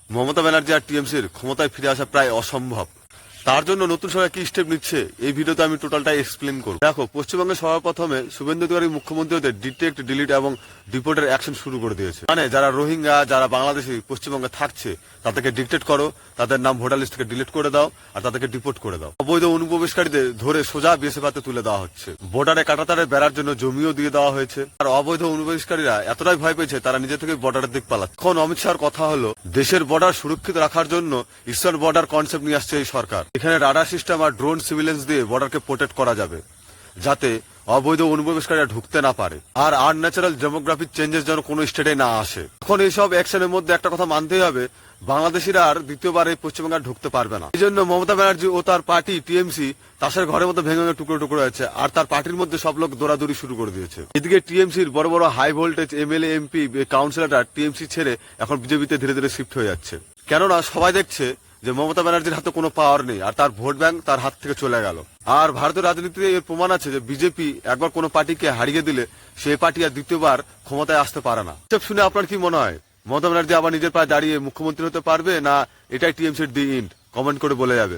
মমতা ব্যানার্জি আর টিএমসির ক্ষমতায় ফিরে আসা প্রায় অসম্ভব। তার জন্য নতুন সরকার কি স্টেপ নিচ্ছে এই ভিডিওতে আমি টোটালটাই এক্সপ্লেন করব। দেখো, পশ্চিমবঙ্গে সবার প্রথমে শুভেন্দু অধিকারী মুখ্যমন্ত্রী হতে ডিটেক্ট, ডিলিট এবং ডিপোর্টের অ্যাকশন শুরু করে দিয়েছে। মানে যারা রোহিঙ্গা, যারা বাংলাদেশি পশ্চিমবঙ্গে থাকছে তাদেরকে ডিটেক্ট করো, তাদের নাম ভোটার লিস্ট থেকে ডিলিট করে দাও আর তাদেরকে ডিপোর্ট করে দাও। অবৈধ অনুপ্রবেশকারীদের ধরে সোজা বিএসএফে তুলে দেওয়া হচ্ছে। বর্ডারে কাঁটাতারে বেড়ার জন্য জমিও দিয়ে দেওয়া হয়েছে। আর অবৈধ অনুপ্রবেশকারীরা এতটাই ভয় পেয়েছে তারা নিজে থেকে বর্ডারের দিক পালাচ্ছে। এখন অমিত শাহর কথা হলো দেশের বর্ডার সুরক্ষিত রাখার জন্য ইস্টার্ন বর্ডার কনসেপ্ট নিয়ে আসছে এই সরকার। এখানে রাডার সিস্টেম আর ড্রোন সিভিলেন্স দিয়ে বর্ডারকে প্রোটেক্ট করা যাবে, যাতে অবৈধ অনুপ্রবেশকারীরা ঢুকতে না পারে আর আনন্যাচারাল ডেমোগ্রাফিক চেঞ্জেস যেন কোনো স্টেটে না আসে। এখন এইসব অ্যাকশনের মধ্যে একটা কথা মানতেই হবে, বাংলাদেশিরা আর দ্বিতীয়বার এই পশ্চিমবঙ্গে ঢুকতে পারবে না। এই জন্য মমতা ব্যানার্জি ও তার পার্টি টিএমসি তাসের ঘরের মধ্যে ভেঙে ভেঙে টুকরো টুকরো হয়েছে আর তার পার্টির মধ্যে সব লোক দৌড়াদৌড়ি শুরু করে দিয়েছে। এদিকে টিএমসির বড় বড় হাই ভোল্টেজ এমএলএ, এমপি, কাউন্সিলররা টিএমসি ছেড়ে এখন বিজেপিতে ধীরে ধীরে শিফট হয়ে যাচ্ছে। কেননা সবাই দেখছে যে মমতা ব্যানার্জির হাতে কোনো পাওয়ার নেই আর তার ভোট ব্যাংক তার হাত থেকে চলে গেল। আর ভারতের রাজনীতিতে এর প্রমাণ আছে যে বিজেপি একবার কোনো পার্টিকে হারিয়ে দিলে সেই পার্টি আর দ্বিতীয়বার ক্ষমতায় আসতে পারে না। এসব শুনে আপনার কি মনে হয়, মমতা ব্যানার্জি আবার নিজের পায়ে দাঁড়িয়ে মুখ্যমন্ত্রী হতে পারবে, না এটাই টিএমসির দি এন্ড? কমেন্ট করে বলে যাবে।